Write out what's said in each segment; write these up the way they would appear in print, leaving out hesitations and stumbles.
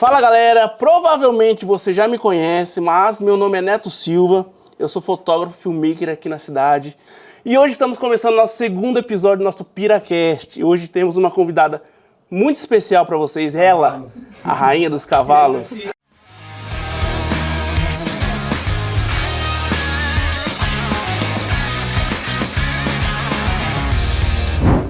Fala galera, provavelmente você já me conhece, mas meu nome é Neto Silva, eu sou fotógrafo, filmmaker aqui na cidade. E hoje estamos começando nosso segundo episódio do nosso PiraCast. E hoje temos uma convidada muito especial para vocês, ela, a rainha dos cavalos.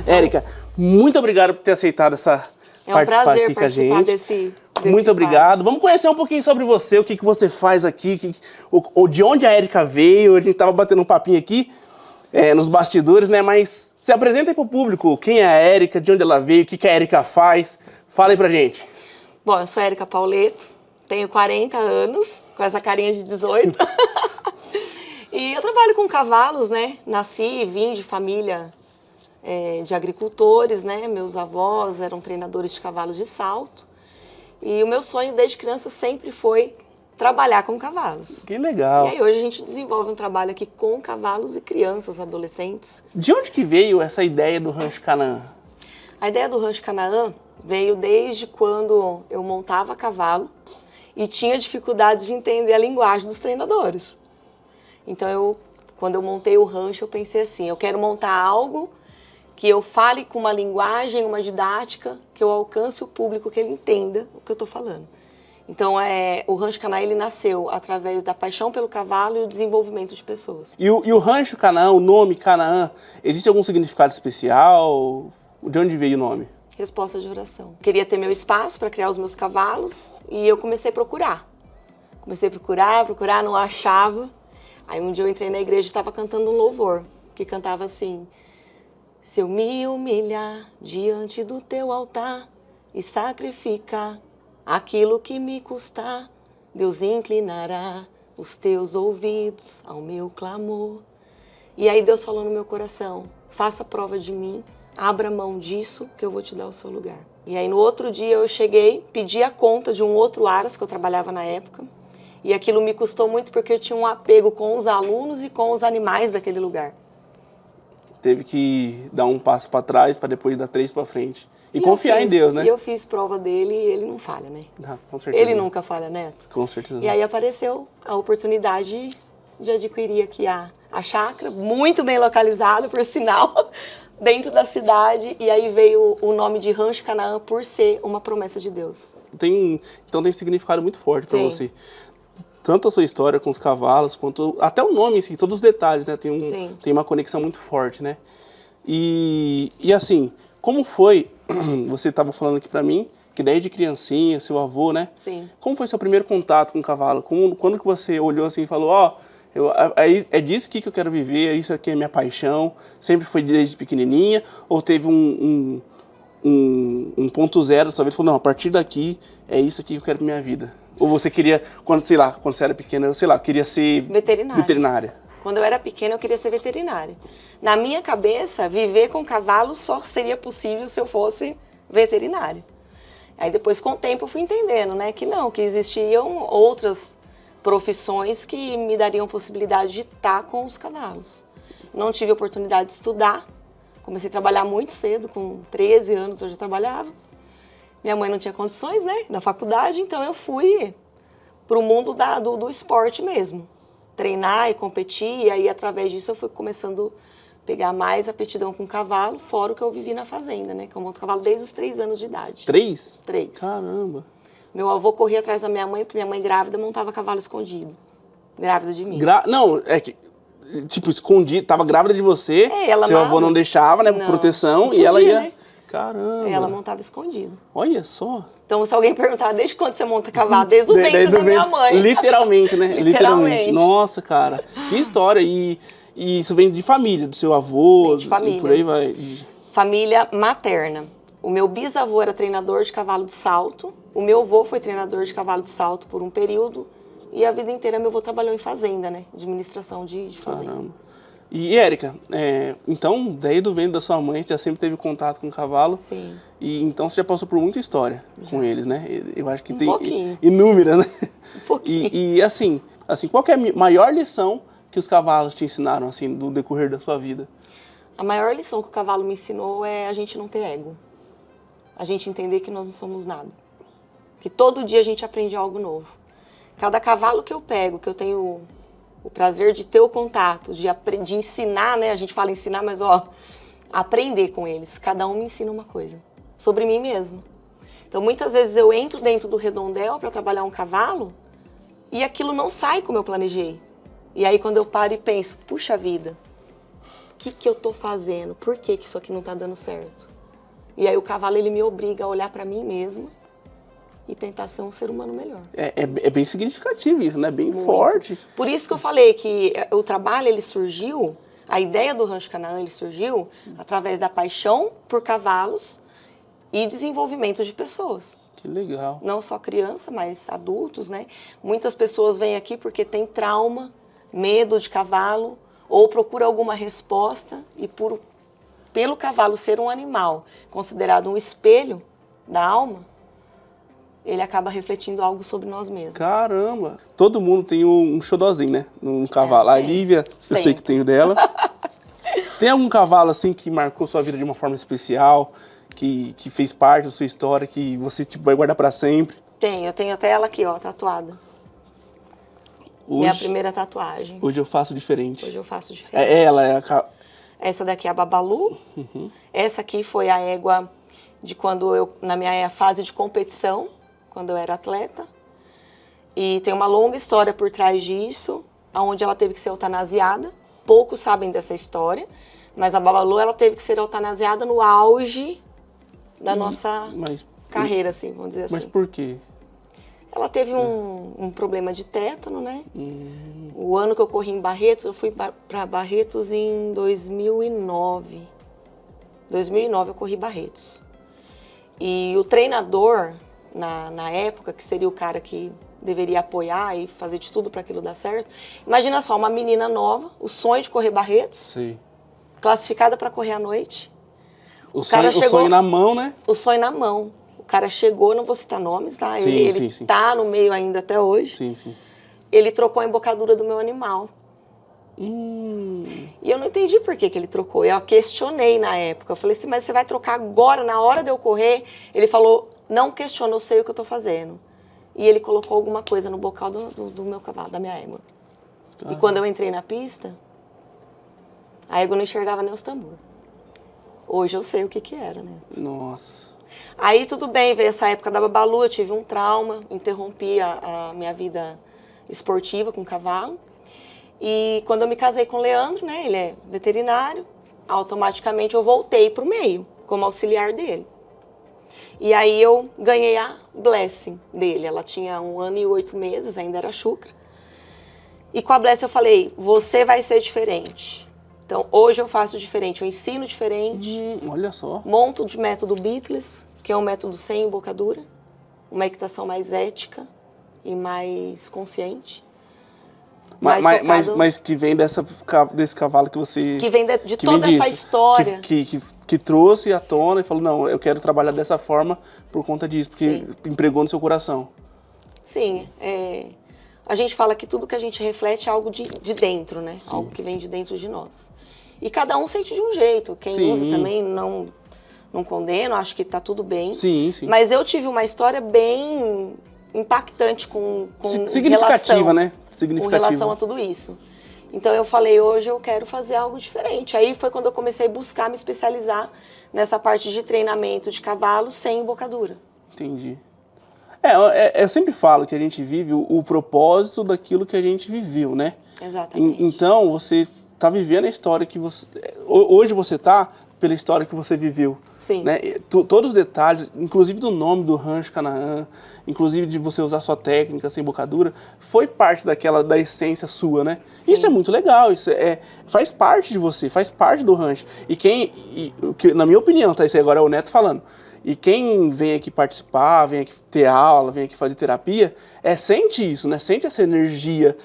Érica, muito obrigado por ter aceitado essa participar aqui com a gente. Desse muito obrigado. Vamos conhecer um pouquinho sobre você, o que você faz aqui, de onde a Érica veio. A gente estava batendo um papinho aqui nos bastidores, né? Mas se apresenta aí pro público, quem é a Érica, de onde ela veio, o que a Érica faz. Fala aí pra gente. Bom, eu sou Érica Pauleto, tenho 40 anos, com essa carinha de 18. E eu trabalho com cavalos, né? Nasci e vim de família de agricultores, né? Meus avós eram treinadores de cavalos de salto. E o meu sonho desde criança sempre foi trabalhar com cavalos. Que legal. E aí hoje a gente desenvolve um trabalho aqui com cavalos e crianças, adolescentes. De onde que veio essa ideia do Rancho Canaã? A ideia do Rancho Canaã veio desde quando eu montava cavalo e tinha dificuldade de entender a linguagem dos treinadores. Então, quando eu montei o rancho, eu pensei assim, eu quero montar algo que eu fale com uma linguagem, uma didática, que eu alcance o público, que ele entenda o que eu estou falando. Então, o Rancho Canaã, ele nasceu através da paixão pelo cavalo e o desenvolvimento de pessoas. E o Rancho Canaã, o nome Canaã, existe algum significado especial? De onde veio o nome? Resposta de oração. Queria ter meu espaço para criar os meus cavalos e eu comecei a procurar. Comecei a procurar, não achava. Aí um dia eu entrei na igreja e estava cantando um louvor, que cantava assim: se eu me humilhar diante do teu altar e sacrificar aquilo que me custar, Deus inclinará os teus ouvidos ao meu clamor. E aí Deus falou no meu coração: faça prova de mim, abra mão disso que eu vou te dar o seu lugar. E aí no outro dia eu cheguei, pedi a conta de um outro aras que eu trabalhava na época, e aquilo me custou muito porque eu tinha um apego com os alunos e com os animais daquele lugar. Teve que dar um passo para trás para depois dar 3 para frente. E confiar em Deus, né? E eu fiz prova dele e ele não falha, né? Ah, com certeza. Ele nunca falha, Neto. Com certeza. E aí apareceu a oportunidade de adquirir aqui a chácara, muito bem localizada, por sinal, dentro da cidade. E aí veio o nome de Rancho Canaã por ser uma promessa de Deus. Então tem um significado muito forte para você. Tanto a sua história com os cavalos, quanto até o nome, assim, todos os detalhes, né? Tem uma conexão muito forte, né? E assim, como foi, você estava falando aqui pra mim, que desde criancinha, seu avô, né? Sim. Como foi seu primeiro contato com o cavalo? Quando que você olhou assim e falou, é disso que eu quero viver, isso aqui é minha paixão, sempre foi desde pequenininha? Ou teve um ponto zero, talvez falou, não, a partir daqui é isso aqui que eu quero pra minha vida? Ou você queria, quando você era pequena, queria ser veterinária? Quando eu era pequena, eu queria ser veterinária. Na minha cabeça, viver com cavalos só seria possível se eu fosse veterinária. Aí depois, com o tempo, eu fui entendendo, né, que não, que existiam outras profissões que me dariam possibilidade de estar com os cavalos. Não tive oportunidade de estudar, comecei a trabalhar muito cedo, com 13 anos eu já trabalhava. Minha mãe não tinha condições, né, da faculdade, então eu fui para o mundo do esporte mesmo. Treinar e competir, e aí através disso eu fui começando a pegar mais aptidão com cavalo, fora o que eu vivi na fazenda, né, que eu monto cavalo desde os 3 anos de idade. 3? 3. Caramba! Meu avô corria atrás da minha mãe, porque minha mãe grávida montava cavalo escondido. Grávida de mim. Não, é que, tipo, escondido, tava grávida de você, seu avô não deixava, né, por proteção, podia, e ela ia... Né? Caramba! Ela montava escondido. Olha só! Então, se alguém perguntar, desde quando você monta cavalo? Desde o ventre da minha mãe. Literalmente, né? Literalmente. Nossa, cara, que história! E isso vem de família, do seu avô? Vem de família. E por aí vai. Família materna. O meu bisavô era treinador de cavalo de salto. O meu avô foi treinador de cavalo de salto por um período. E a vida inteira meu avô trabalhou em fazenda, né? Administração de fazenda. Caramba. E, Érica, então, desde o ventre da sua mãe, você já sempre teve contato com o cavalo? Sim. E então você já passou por muita história com eles, né? Eu acho que tem pouquinho. Inúmeras, né? Um pouquinho. E assim, qual que é a maior lição que os cavalos te ensinaram, assim, no decorrer da sua vida? A maior lição que o cavalo me ensinou é a gente não ter ego. A gente entender que nós não somos nada. Que todo dia a gente aprende algo novo. Cada cavalo que eu pego, que eu tenho o prazer de ter o contato, de ensinar, né? A gente fala ensinar, mas ó, aprender com eles. Cada um me ensina uma coisa sobre mim mesmo. Então, muitas vezes eu entro dentro do redondel para trabalhar um cavalo e aquilo não sai como eu planejei. E aí, quando eu paro e penso, puxa vida, o que eu tô fazendo? Por que isso aqui não tá dando certo? E aí o cavalo, ele me obriga a olhar para mim mesma e tentar ser um ser humano melhor. É bem significativo isso, né? Bem Muito. forte. Por isso que eu falei que o trabalho, ele surgiu, a ideia do Rancho Canaã, ele surgiu através da paixão por cavalos e desenvolvimento de pessoas. Que legal. Não só criança, mas adultos, né? Muitas pessoas vêm aqui porque tem trauma, medo de cavalo, ou procura alguma resposta e pelo cavalo ser um animal considerado um espelho da alma, ele acaba refletindo algo sobre nós mesmos. Caramba! Todo mundo tem um xodózinho, né? Um cavalo. A Lívia, eu sei que tem o dela. Tem algum cavalo assim que marcou sua vida de uma forma especial, que fez parte da sua história, que você tipo, vai guardar pra sempre? Eu tenho até ela aqui, ó, tatuada. Minha primeira tatuagem. Hoje eu faço diferente. Hoje eu faço diferente. Ela é a... Essa daqui é a Babalu. Essa aqui foi a égua de quando eu, na minha fase de competição, quando eu era atleta. E tem uma longa história por trás disso, onde ela teve que ser eutanasiada. Poucos sabem dessa história, mas a Babalu, ela teve que ser eutanasiada no auge da nossa carreira, assim, vamos dizer assim. Mas por quê? Ela teve um problema de tétano, né? O ano que eu corri em Barretos, eu fui para Barretos em 2009. 2009 eu corri Barretos. E o treinador, na época, que seria o cara que deveria apoiar e fazer de tudo para aquilo dar certo. Imagina só, uma menina nova, o sonho de correr Barretos, Sim. classificada para correr à noite. O sonho na mão, né? O sonho na mão. O cara chegou, não vou citar nomes, tá? Sim, ele tá no meio ainda até hoje. Sim, sim. Ele trocou a embocadura do meu animal. E eu não entendi por que ele trocou. Eu questionei na época. Eu falei assim, mas você vai trocar agora, na hora de eu correr? Ele falou, não questiona, eu sei o que eu tô fazendo. E ele colocou alguma coisa no bocal do meu cavalo, da minha égua. E quando eu entrei na pista, a égua não enxergava nem os tambores. Hoje eu sei o que era, né? Nossa. Aí tudo bem, veio essa época da Babalu, eu tive um trauma, interrompi a minha vida esportiva com cavalo. E quando eu me casei com o Leandro, né, ele é veterinário, automaticamente eu voltei para o meio, como auxiliar dele. E aí eu ganhei a Blessing dele, ela tinha 1 ano e 8 meses, ainda era chucra. E com a Blessing eu falei, você vai ser diferente. Então hoje eu faço diferente, eu ensino diferente. Olha só. Monto de método Beatles, que é um método sem embocadura, uma equitação mais ética e mais consciente. Mas que vem desse cavalo que você... Que vem de toda essa história. Que trouxe à tona e falou, não, eu quero trabalhar dessa forma por conta disso, porque empregou no seu coração. Sim, a gente fala que tudo que a gente reflete é algo de dentro, né? Sim. Algo que vem de dentro de nós. E cada um sente de um jeito. Quem usa também não condeno, acho que tá tudo bem. Sim, sim. Mas eu tive uma história bem impactante com significativa, né? Com relação a tudo isso. Então eu falei, hoje eu quero fazer algo diferente. Aí foi quando eu comecei a buscar me especializar nessa parte de treinamento de cavalo sem embocadura. Entendi. Eu sempre falo que a gente vive o propósito daquilo que a gente viveu, né? Exatamente. Então você está vivendo a história que você... Hoje você está pela história que você viveu. Sim. Né? Todos os detalhes, inclusive do nome do Rancho Canaã, inclusive de você usar sua técnica sem embocadura, foi parte da essência sua, né? Sim. Isso é muito legal, isso faz parte de você, faz parte do rancho. Na minha opinião, tá? Isso aí agora é o Neto falando. E quem vem aqui participar, vem aqui ter aula, vem aqui fazer terapia, sente isso, né? Sente essa energia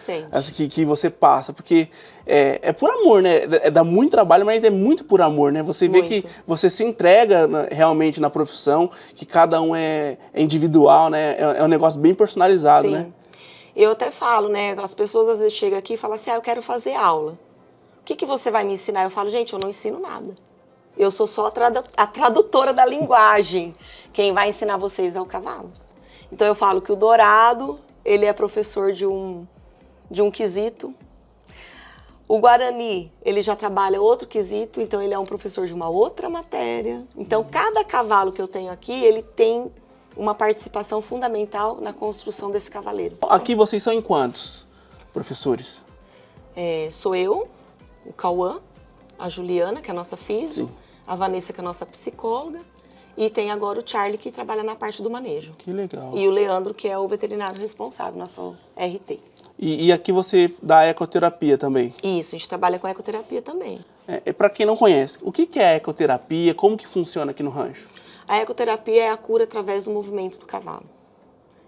que você passa, porque é por amor, né? Dá muito trabalho, mas é muito por amor, né? Você vê que você se entrega realmente na profissão, que cada um é individual, né? É um negócio bem personalizado, Sim. né? Eu até falo, né? As pessoas às vezes chegam aqui e falam assim, eu quero fazer aula. O que você vai me ensinar? Eu falo, gente, eu não ensino nada. Eu sou só a tradutora da linguagem. Quem vai ensinar vocês é o cavalo. Então eu falo que o Dourado, ele é professor de um quesito. O Guarani, ele já trabalha outro quesito, então ele é um professor de uma outra matéria. Então cada cavalo que eu tenho aqui, ele tem uma participação fundamental na construção desse cavaleiro. Aqui vocês são em quantos professores? Sou eu, o Cauã, a Juliana, que é a nossa físio, Sim. a Vanessa, que é a nossa psicóloga, e tem agora o Charlie, que trabalha na parte do manejo. Que legal. E o Leandro, que é o veterinário responsável, nosso RT. E aqui você dá ecoterapia também? Isso, a gente trabalha com ecoterapia também. Para quem não conhece, o que é ecoterapia? Como que funciona aqui no rancho? A ecoterapia é a cura através do movimento do cavalo.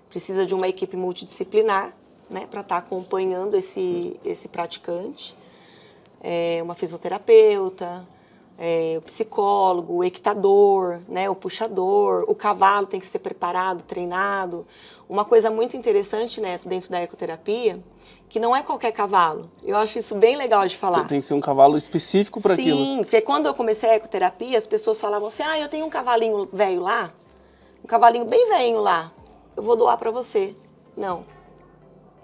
Precisa de uma equipe multidisciplinar, né, para estar acompanhando esse praticante. Uma fisioterapeuta, o psicólogo, o equitador, né, o puxador, o cavalo tem que ser preparado, treinado. Uma coisa muito interessante, Neto, dentro da ecoterapia, que não é qualquer cavalo. Eu acho isso bem legal de falar. Tem que ser um cavalo específico para aquilo. Sim, porque quando eu comecei a ecoterapia, as pessoas falavam assim, eu tenho um cavalinho velho lá, um cavalinho bem velho lá, eu vou doar para você. Não,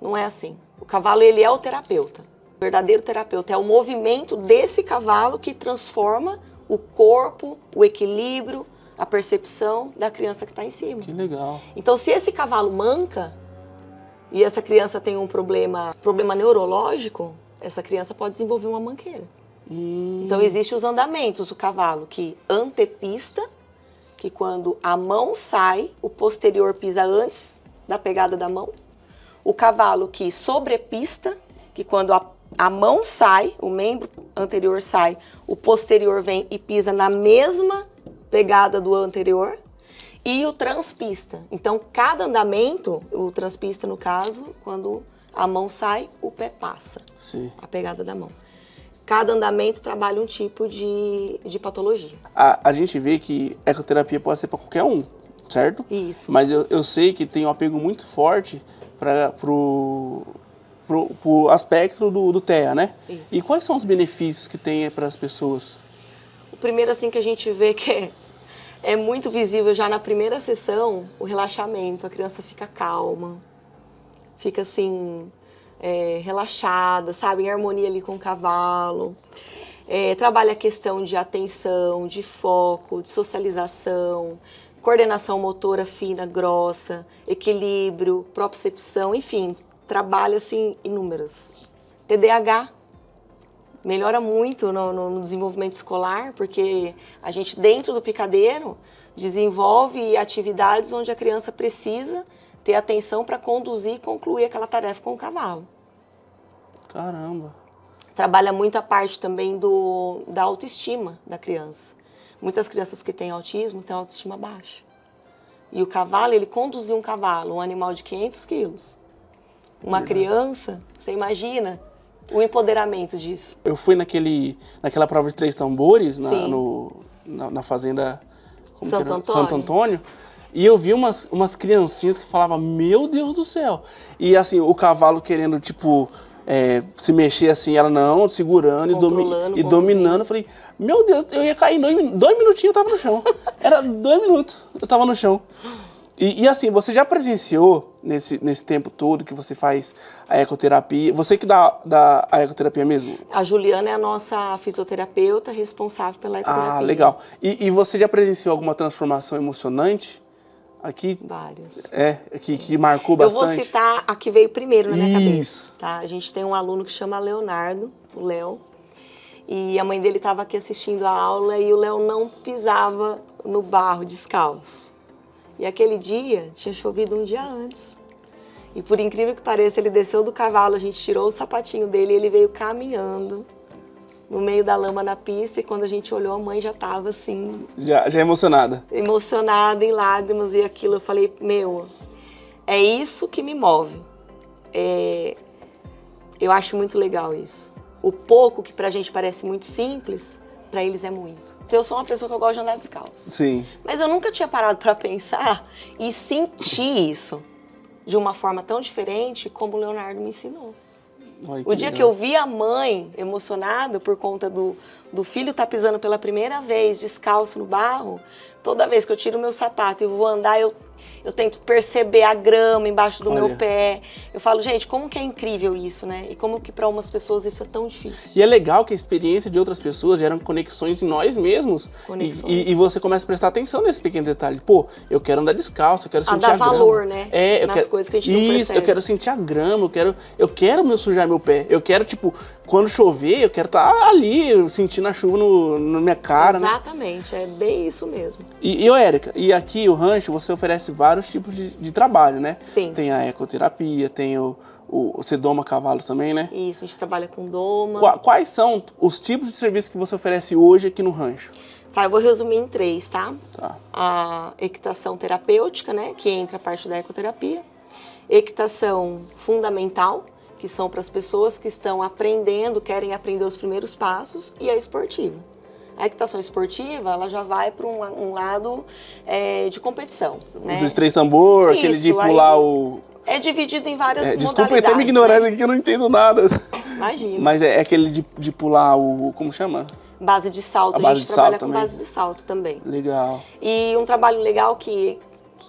não é assim. O cavalo, ele é o terapeuta. O verdadeiro terapeuta é o movimento desse cavalo que transforma o corpo, o equilíbrio, a percepção da criança que está em cima. Que legal. Então, se esse cavalo manca e essa criança tem um problema neurológico, essa criança pode desenvolver uma manqueira. Então, existem os andamentos. O cavalo que antepista, que quando a mão sai, o posterior pisa antes da pegada da mão. O cavalo que sobrepista, que quando a mão sai, o membro anterior sai, o posterior vem e pisa na mesma pegada do anterior. E o transpista. Então, cada andamento, o transpista no caso, quando a mão sai, o pé passa. Sim. A pegada da mão. Cada andamento trabalha um tipo de patologia. A gente vê que ecoterapia pode ser para qualquer um, certo? Isso. Mas eu sei que tem um apego muito forte para pro aspecto do TEA, né? Isso. E quais são os benefícios que tem para as pessoas? O primeiro, assim, que a gente vê que é muito visível já na primeira sessão, o relaxamento. A criança fica calma, fica assim, relaxada, sabe? Em harmonia ali com o cavalo. Trabalha a questão de atenção, de foco, de socialização, coordenação motora fina, grossa, equilíbrio, propriocepção, enfim, trabalha assim inúmeros. TDAH. Melhora muito no desenvolvimento escolar, porque a gente, dentro do picadeiro, desenvolve atividades onde a criança precisa ter atenção para conduzir e concluir aquela tarefa com o cavalo. Caramba! Trabalha muito a parte também da autoestima da criança. Muitas crianças que têm autismo têm autoestima baixa. E o cavalo, ele conduzir um cavalo, um animal de 500 quilos. Uma criança, você imagina o empoderamento disso. Eu fui naquela prova de 3 tambores na fazenda Santo Antônio, e eu vi umas criancinhas que falavam, meu Deus do céu. E assim, o cavalo querendo, tipo, se mexer assim, ela não, segurando e dominando. Eu falei, meu Deus, eu ia cair em 2 minutinhos, eu tava no chão. Era 2 minutos, eu tava no chão. E assim, você já presenciou nesse tempo todo que você faz a ecoterapia? Você que dá a ecoterapia mesmo? A Juliana é a nossa fisioterapeuta responsável pela ecoterapia. Ah, legal. E você já presenciou alguma transformação emocionante aqui? Várias. Que marcou bastante? Eu vou citar a que veio primeiro na minha Isso. cabeça. Tá? A gente tem um aluno que chama Leonardo, o Léo, e a mãe dele estava aqui assistindo a aula e o Léo não pisava no barro descalço. E aquele dia tinha chovido um dia antes. E por incrível que pareça, ele desceu do cavalo, a gente tirou o sapatinho dele e ele veio caminhando no meio da lama na pista. E quando a gente olhou, a mãe já estava assim... Já emocionada. Emocionada, em lágrimas e aquilo. Eu falei, é isso que me move. Eu acho muito legal isso. O pouco que pra gente parece muito simples, pra eles é muito. Eu sou uma pessoa que eu gosto de andar descalço. Sim. Mas eu nunca tinha parado para pensar e sentir isso de uma forma tão diferente como o Leonardo me ensinou. Ai, O dia legal. que eu vi a mãe emocionada por conta do filho estar pisando pela primeira vez descalço no barro, toda vez que eu tiro o meu sapato e vou andar, eu Eu tento perceber a grama embaixo do Olha. meu pé. Eu falo, gente, como que é incrível isso, né? E como que para umas pessoas isso é tão difícil. E é legal que a experiência de outras pessoas gera conexões em nós mesmos. Conexões. E você começa a prestar atenção nesse pequeno detalhe. Pô, eu quero andar descalço, eu quero sentir a grama. Dar valor, né? Eu nas quero, coisas que a gente não percebe. Eu quero sentir a grama, eu quero meu sujar meu pé. Eu quero, tipo, quando chover, eu quero estar ali, sentindo a chuva na minha cara, Exatamente, né? É bem isso mesmo. E Érica, e aqui o rancho você oferece vários tipos de trabalho, né? Sim. Tem a ecoterapia, tem você doma cavalos também, né? Isso, a gente trabalha com doma. Quais são os tipos de serviço que você oferece hoje aqui no rancho? Tá, eu vou resumir em 3, tá? Tá. A equitação terapêutica, né? Que entra a parte da ecoterapia. Equitação fundamental, que são para as pessoas que estão aprendendo, querem aprender os primeiros passos. E a esportiva. A equitação esportiva, ela já vai para um lado de competição, né? Dos 3 tambor, Isso, aquele de pular aí o... É dividido em várias modalidades. Desculpa até minha ignorância aqui que eu não entendo nada. Imagina. Mas é aquele de pular o... Como chama? Base de salto, A a base gente de trabalha salto com também. base de salto também. Legal. E um trabalho legal que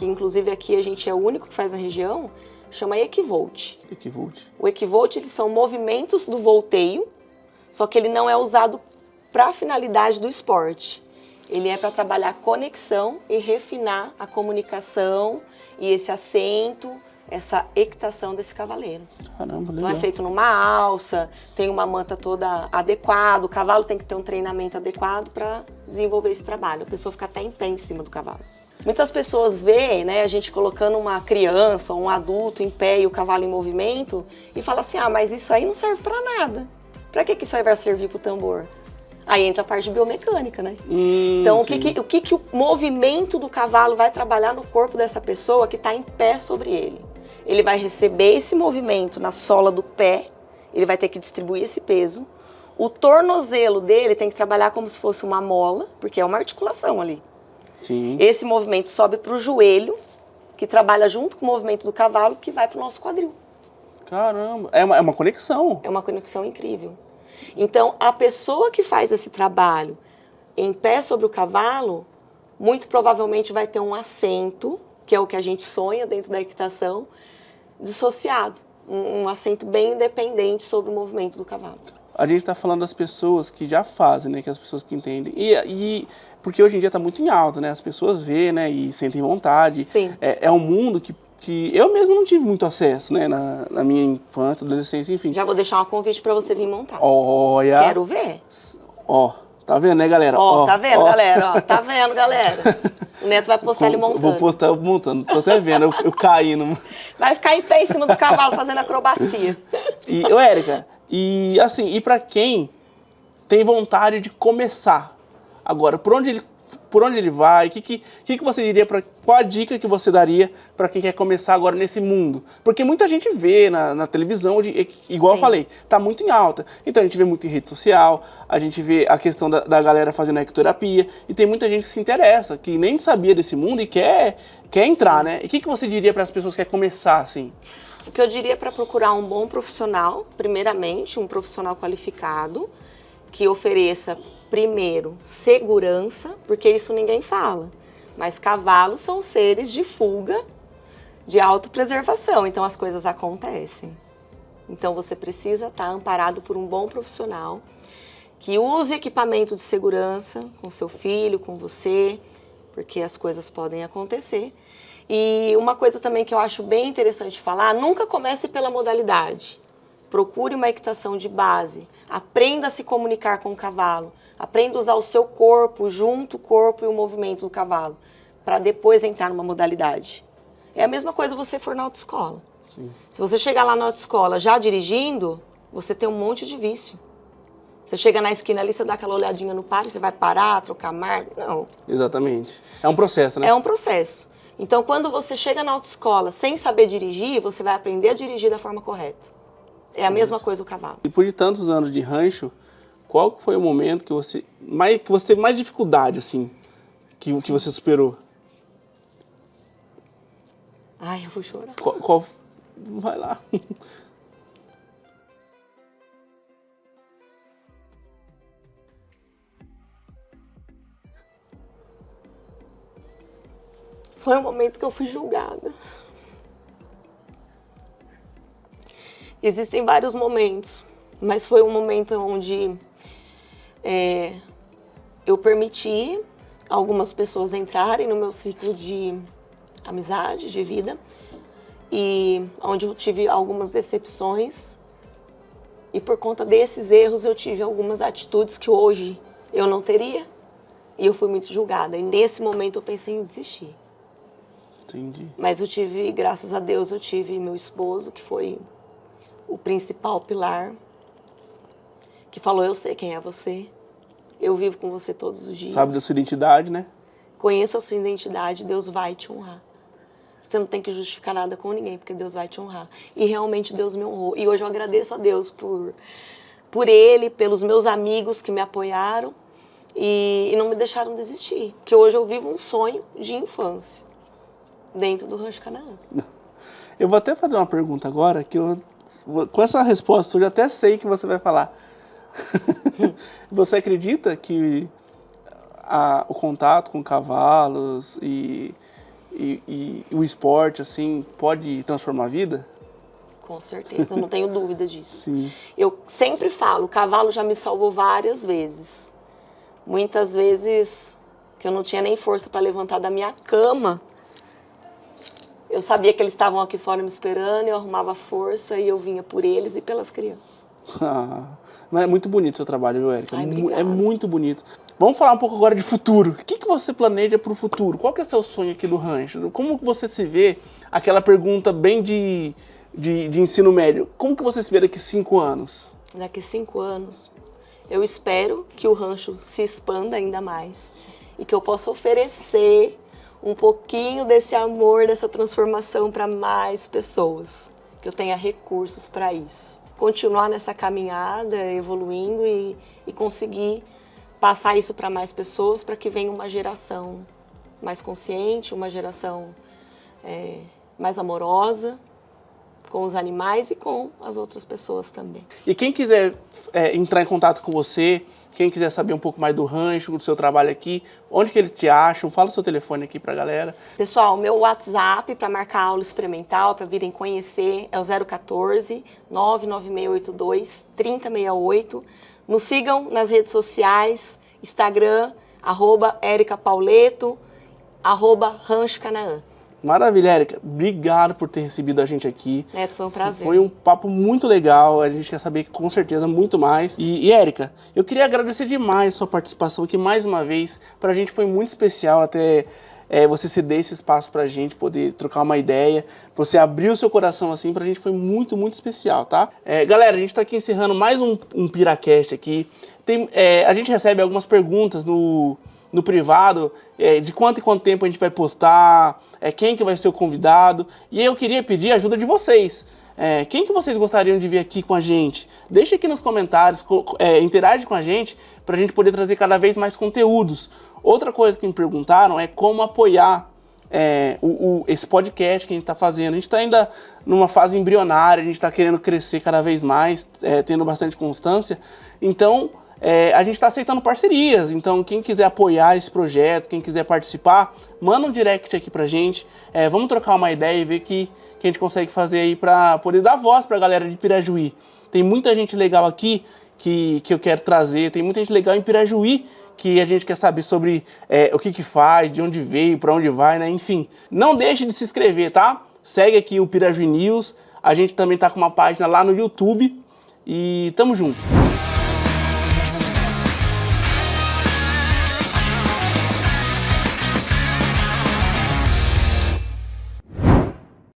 inclusive aqui a gente é o único que faz na região, chama Equivolt. Equivolt. O Equivolt, eles são movimentos do volteio, só que ele não é usado para a finalidade do esporte. Ele é para trabalhar a conexão e refinar a comunicação e esse assento, essa equitação desse cavaleiro. Caramba, legal. Então é feito numa alça, tem uma manta toda adequada, o cavalo tem que ter um treinamento adequado para desenvolver esse trabalho. A pessoa fica até em pé em cima do cavalo. Muitas pessoas veem, né, a gente colocando uma criança ou um adulto em pé e o cavalo em movimento e fala assim, ah, mas isso aí não serve para nada. Para que isso aí vai servir para o tambor? Aí entra a parte biomecânica, né? Então, o que o movimento do cavalo vai trabalhar no corpo dessa pessoa que está em pé sobre ele? Ele vai receber esse movimento na sola do pé, ele vai ter que distribuir esse peso. O tornozelo dele tem que trabalhar como se fosse uma mola, porque é uma articulação ali. Sim. Esse movimento sobe para o joelho, que trabalha junto com o movimento do cavalo, que vai para o nosso quadril. Caramba, é uma conexão. É uma conexão incrível. Então, a pessoa que faz esse trabalho em pé sobre o cavalo, muito provavelmente vai ter um assento, que é o que a gente sonha dentro da equitação, dissociado. Um assento bem independente sobre o movimento do cavalo. A gente está falando das pessoas que já fazem, né? Que as pessoas que entendem. Porque hoje em dia está muito em alta, né? As pessoas vêem, né? E sentem vontade. Sim. É um mundo que eu mesmo não tive muito acesso, né? Na minha infância, adolescência, enfim. Já vou deixar um convite para você vir montar. Olha. Quero ver. Ó, tá vendo, né, galera? Ó, tá vendo, galera? Ó, tá vendo, galera? O Neto vai postar ele montando. Vou postar eu montando. Tô até vendo, eu caindo. Vai ficar em pé em cima do cavalo fazendo acrobacia. Érica, e assim, e pra quem tem vontade de começar agora, por onde ele vai? O que você diria, qual a dica que você daria para quem quer começar agora nesse mundo? Porque muita gente vê na televisão, igual Sim. eu falei, tá muito em alta. Então a gente vê muito em rede social, a gente vê a questão da galera fazendo ecoterapia, e tem muita gente que se interessa, que nem sabia desse mundo e quer entrar, né? E o que você diria para as pessoas que querem começar, assim? O que eu diria para procurar um bom profissional, primeiramente, um profissional qualificado, que ofereça, primeiro, segurança, porque isso ninguém fala. Mas cavalos são seres de fuga, de autopreservação, então as coisas acontecem. Então você precisa estar amparado por um bom profissional, que use equipamento de segurança com seu filho, com você, porque as coisas podem acontecer. E uma coisa também que eu acho bem interessante falar, nunca comece pela modalidade. Procure uma equitação de base, aprenda a se comunicar com o cavalo, aprenda a usar o seu corpo, junto o corpo e o movimento do cavalo, para depois entrar numa modalidade. É a mesma coisa você for na autoescola. Sim. Se você chegar lá na autoescola já dirigindo, você tem um monte de vício. Você chega na esquina ali, você dá aquela olhadinha no par, você vai parar, trocar marca, não. Exatamente. É um processo, né? É um processo. Então, quando você chega na autoescola sem saber dirigir, você vai aprender a dirigir da forma correta. É a mesma coisa o cavalo. Depois de tantos anos de rancho, qual foi o momento que você teve mais dificuldade, assim, que você superou? Ai, eu vou chorar. Vai lá. Foi um momento que eu fui julgada. Existem vários momentos, mas foi um momento onde eu permiti algumas pessoas entrarem no meu ciclo de amizade, de vida, e onde eu tive algumas decepções, e por conta desses erros eu tive algumas atitudes que hoje eu não teria, e eu fui muito julgada, e nesse momento eu pensei em desistir. Entendi. Mas eu tive, graças a Deus, eu tive meu esposo, que foi o principal pilar, que falou: eu sei quem é você, eu vivo com você todos os dias. Sabe da sua identidade, né? Conheça a sua identidade, Deus vai te honrar. Você não tem que justificar nada com ninguém, porque Deus vai te honrar. E realmente Deus me honrou. E hoje eu agradeço a Deus por ele, pelos meus amigos que me apoiaram e não me deixaram desistir. Porque hoje eu vivo um sonho de infância dentro do Rancho Canaã. Eu vou até fazer uma pergunta agora, que com essa resposta eu já até sei que você vai falar. Você acredita que o contato com cavalos e o esporte, assim, pode transformar a vida? Com certeza, eu não tenho dúvida disso. Sim. Eu sempre falo, o cavalo já me salvou várias vezes. Muitas vezes que eu não tinha nem força para levantar da minha cama. Eu sabia que eles estavam aqui fora me esperando, eu arrumava força e eu vinha por eles e pelas crianças. Mas é muito bonito o seu trabalho, viu, Érica? Ai, É obrigada. muito bonito. Vamos falar um pouco agora de futuro. O que você planeja para o futuro? Qual que é o seu sonho aqui do rancho? Como que você se vê? Aquela pergunta bem de ensino médio. Como que você se vê daqui 5 anos? Daqui 5 anos, eu espero que o rancho se expanda ainda mais e que eu possa oferecer um pouquinho desse amor, dessa transformação para mais pessoas, que eu tenha recursos para isso. Continuar nessa caminhada, evoluindo e conseguir passar isso para mais pessoas, para que venha uma geração mais consciente, uma geração mais amorosa com os animais e com as outras pessoas também. E quem quiser entrar em contato com você, quem quiser saber um pouco mais do rancho, do seu trabalho aqui, onde que eles te acham? Fala o seu telefone aqui pra galera. Pessoal, meu WhatsApp para marcar aula experimental, para virem conhecer, é o 014 99682 3068. Nos sigam nas redes sociais, Instagram, @ericapauleto, @Rancho Canaã. Maravilha, Érica. Obrigado por ter recebido a gente aqui. Neto, foi um prazer. Foi um papo muito legal. A gente quer saber com certeza muito mais. E Érica, eu queria agradecer demais a sua participação aqui mais uma vez. Pra gente foi muito especial até você ceder esse espaço pra gente poder trocar uma ideia. Você abrir o seu coração assim pra gente foi muito, muito especial, tá? Galera, a gente tá aqui encerrando mais um Piracast aqui. A gente recebe algumas perguntas no privado, de quanto em quanto tempo a gente vai postar, quem que vai ser o convidado. E eu queria pedir a ajuda de vocês. Quem que vocês gostariam de ver aqui com a gente? Deixa aqui nos comentários, interage com a gente para a gente poder trazer cada vez mais conteúdos. Outra coisa que me perguntaram é como apoiar esse podcast que a gente está fazendo. A gente está ainda numa fase embrionária, a gente está querendo crescer cada vez mais, tendo bastante constância. Então, a gente está aceitando parcerias, então quem quiser apoiar esse projeto, quem quiser participar, manda um direct aqui pra gente, vamos trocar uma ideia e ver o que a gente consegue fazer aí pra poder dar voz pra galera de Pirajuí. Tem muita gente legal aqui que eu quero trazer, tem muita gente legal em Pirajuí que a gente quer saber sobre o que faz, de onde veio, pra onde vai, né? Enfim, não deixe de se inscrever, tá? Segue aqui o Pirajuí News, a gente também tá com uma página lá no YouTube e tamo junto.